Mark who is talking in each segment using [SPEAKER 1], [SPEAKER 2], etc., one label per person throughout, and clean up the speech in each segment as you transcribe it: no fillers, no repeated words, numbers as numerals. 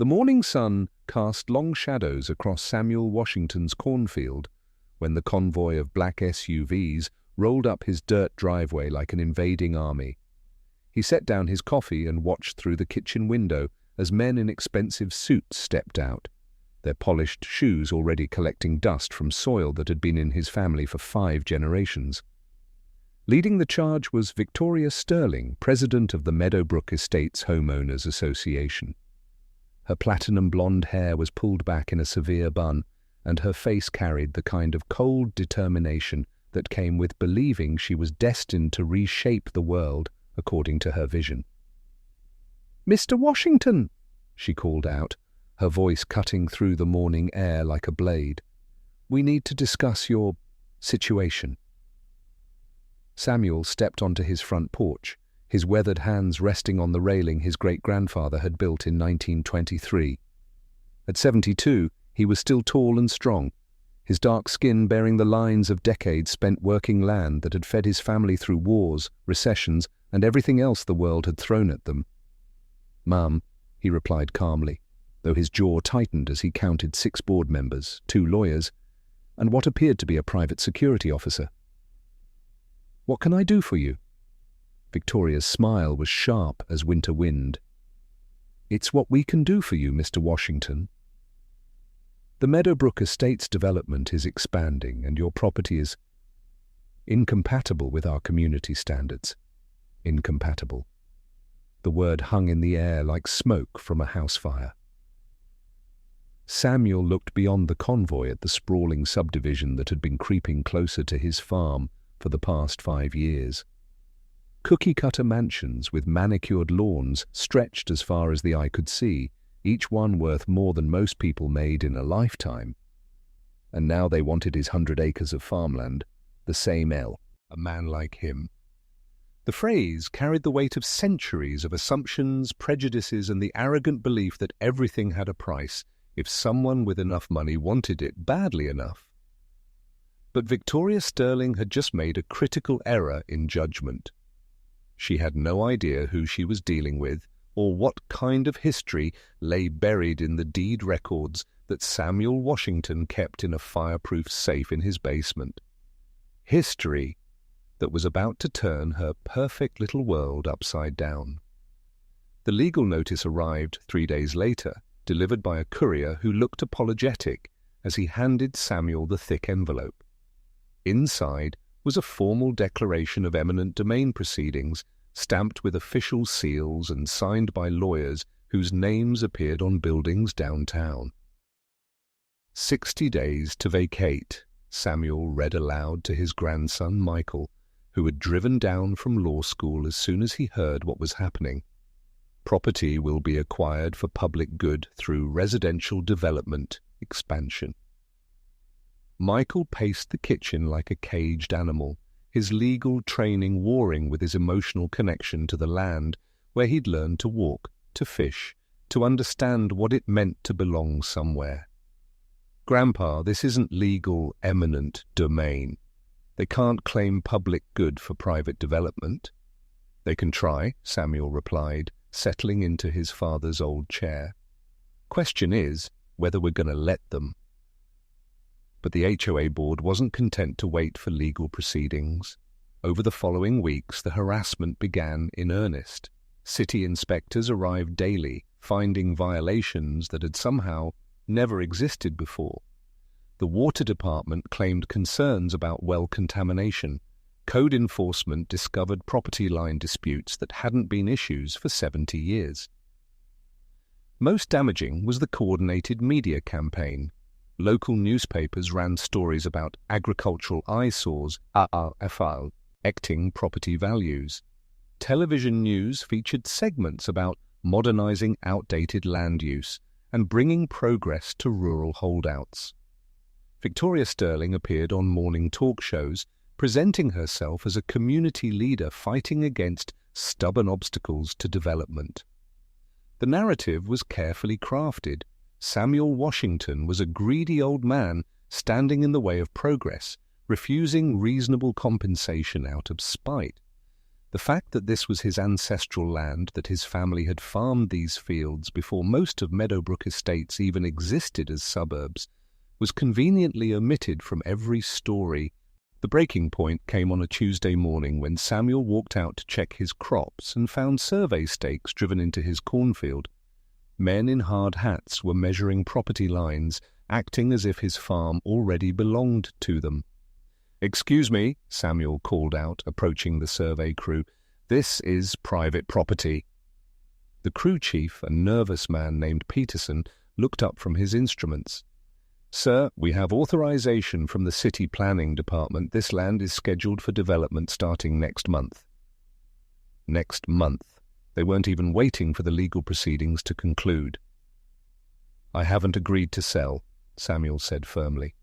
[SPEAKER 1] The morning sun cast long shadows across Samuel Washington's cornfield when the convoy of black SUVs rolled up his dirt driveway like an invading army. He set down his coffee and watched through the kitchen window as men in expensive suits stepped out, their polished shoes already collecting dust from soil that had been in his family for 5 generations. Leading the charge was Victoria Sterling, president of the Meadowbrook Estates Homeowners Association. Her platinum blonde hair was pulled back in a severe bun, and her face carried the kind of cold determination that came with believing she was destined to reshape the world according to her vision. "Mr. Washington," she called out, her voice cutting through the morning air like a blade. "We need to discuss your situation." Samuel stepped onto his front porch, his weathered hands resting on the railing his great-grandfather had built in 1923. At 72, he was still tall and strong, his dark skin bearing the lines of decades spent working land that had fed his family through wars, recessions, and everything else the world had thrown at them. "Mum," he replied calmly, though his jaw tightened as he counted 6 board members, 2 lawyers, and what appeared to be a private security officer. "What can I do for you?" Victoria's smile was sharp as winter wind. "It's what we can do for you, Mr. Washington. The Meadowbrook Estates development is expanding, and your property is incompatible with our community standards." Incompatible. The word hung in the air like smoke from a house fire. Samuel looked beyond the convoy at the sprawling subdivision that had been creeping closer to his farm for the past 5 years. Cookie-cutter mansions with manicured lawns stretched as far as the eye could see, each one worth more than most people made in a lifetime. And now they wanted his 100 acres of farmland, the same a man like him. The phrase carried the weight of centuries of assumptions, prejudices, and the arrogant belief that everything had a price if someone with enough money wanted it badly enough. But Victoria Sterling had just made a critical error in judgment. She had no idea who she was dealing with or what kind of history lay buried in the deed records that Samuel Washington kept in a fireproof safe in his basement. History that was about to turn her perfect little world upside down. The legal notice arrived 3 days later, delivered by a courier who looked apologetic as he handed Samuel the thick envelope. Inside was a formal declaration of eminent domain proceedings, stamped with official seals and signed by lawyers whose names appeared on buildings downtown. 60 days to vacate, Samuel read aloud to his grandson Michael, who had driven down from law school as soon as he heard what was happening. Property will be acquired for public good through residential development expansion. Michael paced the kitchen like a caged animal, his legal training warring with his emotional connection to the land where he'd learned to walk, to fish, to understand what it meant to belong somewhere. "Grandpa, this isn't legal eminent domain. They can't claim public good for private development." "They can try," Samuel replied, settling into his father's old chair. "Question is whether we're going to let them." But the HOA board wasn't content to wait for legal proceedings. Over the following weeks, the harassment began in earnest. City inspectors arrived daily, finding violations that had somehow never existed before. The water department claimed concerns about well contamination. Code enforcement discovered property line disputes that hadn't been issues for 70 years. Most damaging was the coordinated media campaign. Local newspapers ran stories about agricultural eyesores, affecting property values. Television news featured segments about modernizing outdated land use and bringing progress to rural holdouts. Victoria Sterling appeared on morning talk shows, presenting herself as a community leader fighting against stubborn obstacles to development. The narrative was carefully crafted. Samuel Washington was a greedy old man standing in the way of progress, refusing reasonable compensation out of spite. The fact that this was his ancestral land, that his family had farmed these fields before most of Meadowbrook Estates even existed as suburbs, was conveniently omitted from every story. The breaking point came on a Tuesday morning when Samuel walked out to check his crops and found survey stakes driven into his cornfield. Men in hard hats were measuring property lines, acting as if his farm already belonged to them. "Excuse me," Samuel called out, approaching the survey crew. "This is private property." The crew chief, a nervous man named Peterson, looked up from his instruments. "Sir, we have authorization from the city planning department. This land is scheduled for development starting next month." Next month. They weren't even waiting for the legal proceedings to conclude. "I haven't agreed to sell," Samuel said firmly.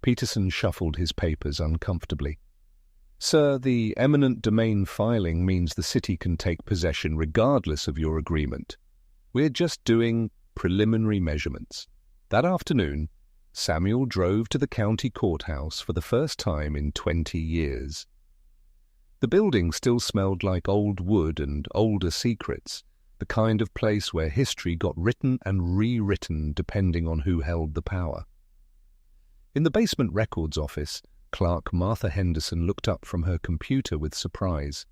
[SPEAKER 1] Peterson shuffled his papers uncomfortably. "Sir, the eminent domain filing means the city can take possession regardless of your agreement. We're just doing preliminary measurements." That afternoon, Samuel drove to the county courthouse for the first time in 20 years. The building still smelled like old wood and older secrets, the kind of place where history got written and rewritten depending on who held the power. In the basement records office, clerk Martha Henderson looked up from her computer with surprise.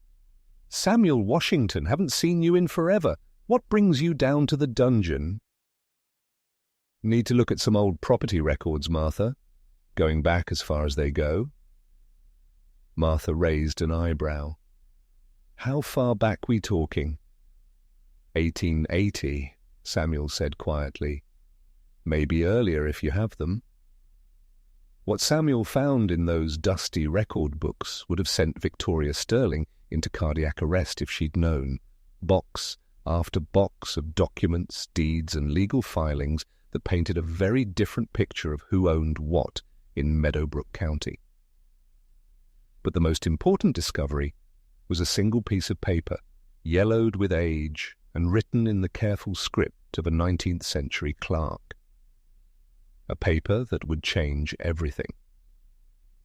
[SPEAKER 1] "Samuel Washington, haven't seen you in forever. What brings you down to the dungeon?" "Need to look at some old property records, Martha. Going back as far as they go." Martha raised an eyebrow. "How far back we talking?" 1880, Samuel said quietly. "Maybe earlier if you have them." What Samuel found in those dusty record books would have sent Victoria Sterling into cardiac arrest if she'd known. Box after box of documents, deeds, and legal filings that painted a very different picture of who owned what in Meadowbrook County. But the most important discovery was a single piece of paper, yellowed with age and written in the careful script of a 19th century clerk. A paper that would change everything.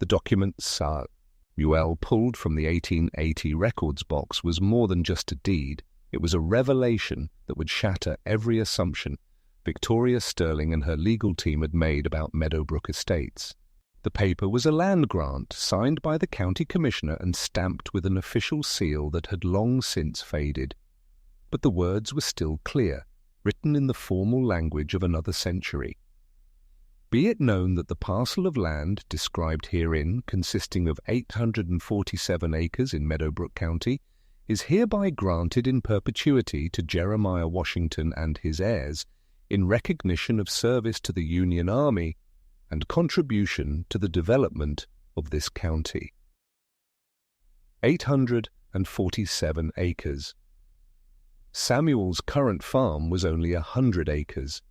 [SPEAKER 1] The document Samuel pulled from the 1880 records box was more than just a deed. It was a revelation that would shatter every assumption Victoria Sterling and her legal team had made about Meadowbrook Estates. The paper was a land grant signed by the county commissioner and stamped with an official seal that had long since faded. But the words were still clear, written in the formal language of another century. "Be it known that the parcel of land described herein, consisting of 847 acres in Meadowbrook County, is hereby granted in perpetuity to Jeremiah Washington and his heirs, in recognition of service to the Union Army and contribution to the development of this county." 847 acres. Samuel's current farm was only 100 acres.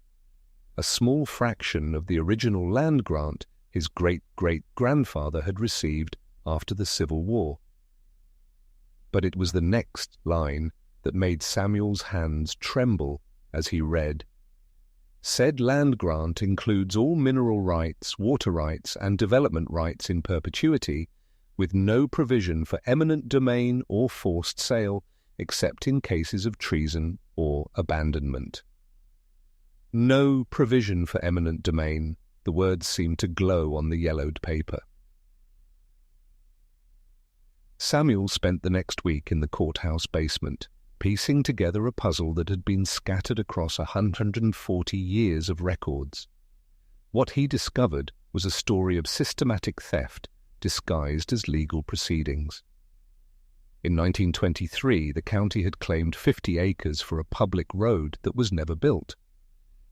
[SPEAKER 1] A small fraction of the original land grant his great-great-grandfather had received after the Civil War. But it was the next line that made Samuel's hands tremble as he read, "Said land grant includes all mineral rights, water rights, and development rights in perpetuity, with no provision for eminent domain or forced sale, except in cases of treason or abandonment." No provision for eminent domain. The words seemed to glow on the yellowed paper. Samuel spent the next week in the courthouse basement, piecing together a puzzle that had been scattered across 140 years of records. What he discovered was a story of systematic theft disguised as legal proceedings. In 1923, the county had claimed 50 acres for a public road that was never built.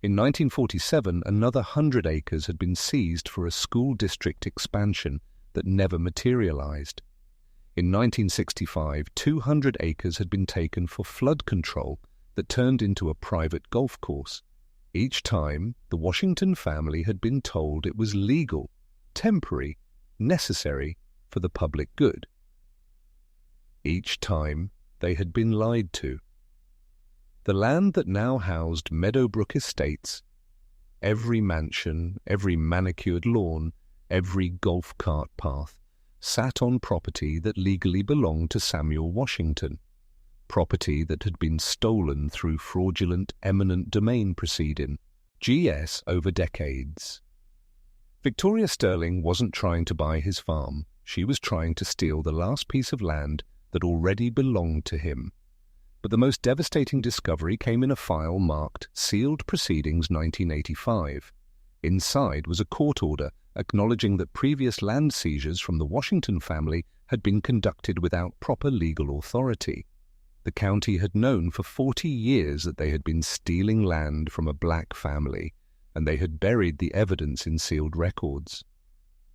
[SPEAKER 1] In 1947, another 100 acres had been seized for a school district expansion that never materialized. In 1965, 200 acres had been taken for flood control that turned into a private golf course. Each time, the Washington family had been told it was legal, temporary, necessary for the public good. Each time, they had been lied to. The land that now housed Meadowbrook Estates, every mansion, every manicured lawn, every golf cart path, sat on property that legally belonged to Samuel Washington, property that had been stolen through fraudulent eminent domain proceeding, GS, over decades. Victoria Sterling wasn't trying to buy his farm. She was trying to steal the last piece of land that already belonged to him. But the most devastating discovery came in a file marked Sealed Proceedings 1985. Inside was a court order acknowledging that previous land seizures from the Washington family had been conducted without proper legal authority. The county had known for 40 years that they had been stealing land from a black family, and they had buried the evidence in sealed records.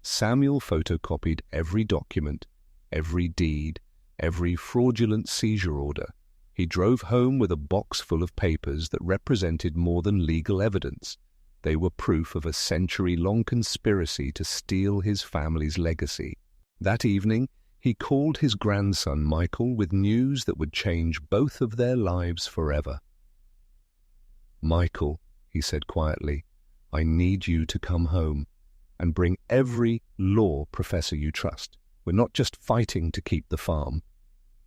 [SPEAKER 1] Samuel photocopied every document, every deed, every fraudulent seizure order. He drove home with a box full of papers that represented more than legal evidence. They were proof of a century-long conspiracy to steal his family's legacy. That evening, he called his grandson Michael with news that would change both of their lives forever. "Michael," he said quietly, "I need you to come home and bring every law professor you trust. We're not just fighting to keep the farm.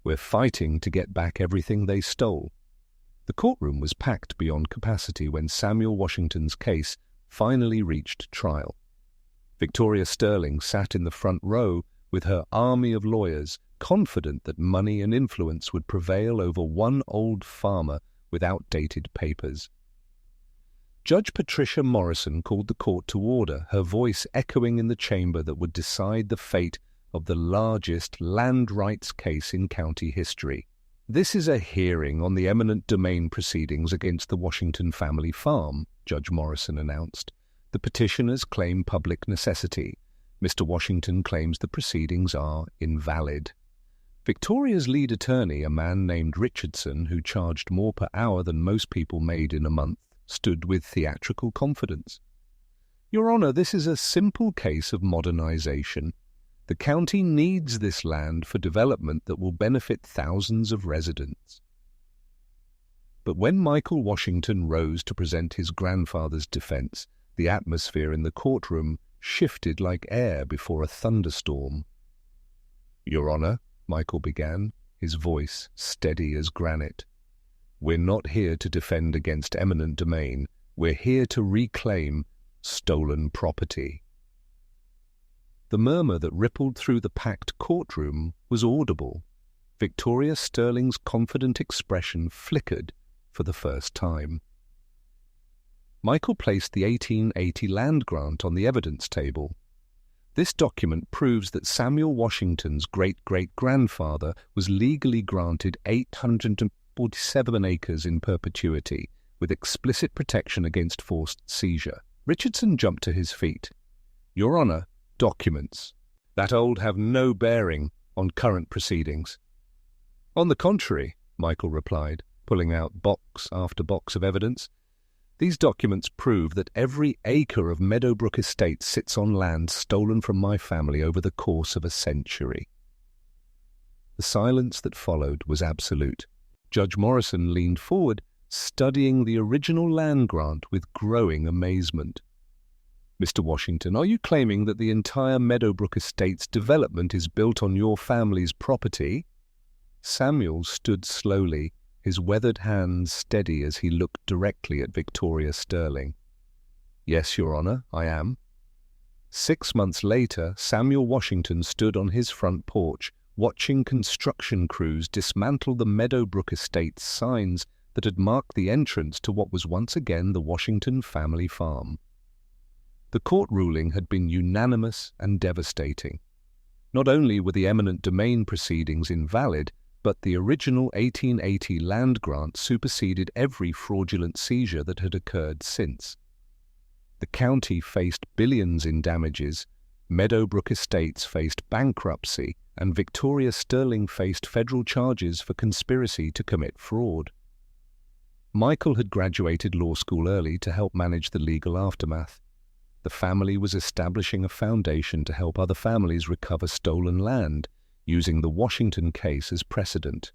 [SPEAKER 1] We're fighting to get back everything they stole." The courtroom was packed beyond capacity when Samuel Washington's case finally reached trial. Victoria Sterling sat in the front row with her army of lawyers, confident that money and influence would prevail over one old farmer with outdated papers. Judge Patricia Morrison called the court to order, her voice echoing in the chamber that would decide the fate of the largest land rights case in county history. "This is a hearing on the eminent domain proceedings against the Washington family farm," Judge Morrison announced. "The petitioners claim public necessity. Mr. Washington claims the proceedings are invalid." Victoria's lead attorney, a man named Richardson, who charged more per hour than most people made in a month, stood with theatrical confidence. "Your Honor, this is a simple case of modernization. The county needs this land for development that will benefit thousands of residents." But when Michael Washington rose to present his grandfather's defense, the atmosphere in the courtroom shifted like air before a thunderstorm. "Your Honor," Michael began, his voice steady as granite, "we're not here to defend against eminent domain. We're here to reclaim stolen property." The murmur that rippled through the packed courtroom was audible. Victoria Sterling's confident expression flickered for the first time. Michael placed the 1880 land grant on the evidence table. This document proves that Samuel Washington's great-great-grandfather was legally granted 847 acres in perpetuity, with explicit protection against forced seizure. Richardson jumped to his feet. "Your Honor, documents. That old have no bearing on current proceedings." "On the contrary," Michael replied, pulling out box after box of evidence. "These documents prove that every acre of Meadowbrook Estate sits on land stolen from my family over the course of a century." The silence that followed was absolute. Judge Morrison leaned forward, studying the original land grant with growing amazement. "Mr. Washington, are you claiming that the entire Meadowbrook Estate's development is built on your family's property?" Samuel stood slowly, his weathered hands steady as he looked directly at Victoria Sterling. "Yes, Your Honor, I am." 6 months later, Samuel Washington stood on his front porch, watching construction crews dismantle the Meadowbrook Estate's signs that had marked the entrance to what was once again the Washington family farm. The court ruling had been unanimous and devastating. Not only were the eminent domain proceedings invalid, but the original 1880 land grant superseded every fraudulent seizure that had occurred since. The county faced billions in damages, Meadowbrook Estates faced bankruptcy, and Victoria Sterling faced federal charges for conspiracy to commit fraud. Michael had graduated law school early to help manage the legal aftermath. The family was establishing a foundation to help other families recover stolen land, using the Washington case as precedent.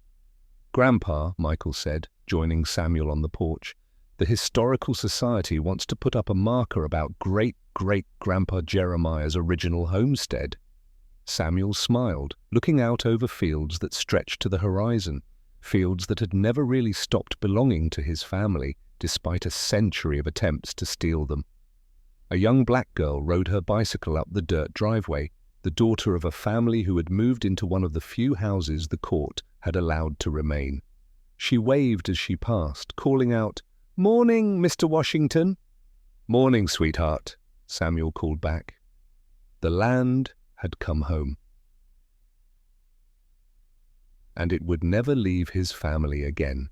[SPEAKER 1] "Grandpa," Michael said, joining Samuel on the porch, "the Historical Society wants to put up a marker about great-great-grandpa Jeremiah's original homestead." Samuel smiled, looking out over fields that stretched to the horizon, fields that had never really stopped belonging to his family, despite a century of attempts to steal them. A young black girl rode her bicycle up the dirt driveway, the daughter of a family who had moved into one of the few houses the court had allowed to remain. She waved as she passed, calling out, "Morning, Mr. Washington." "Morning, sweetheart," Samuel called back. The land had come home, and it would never leave his family again.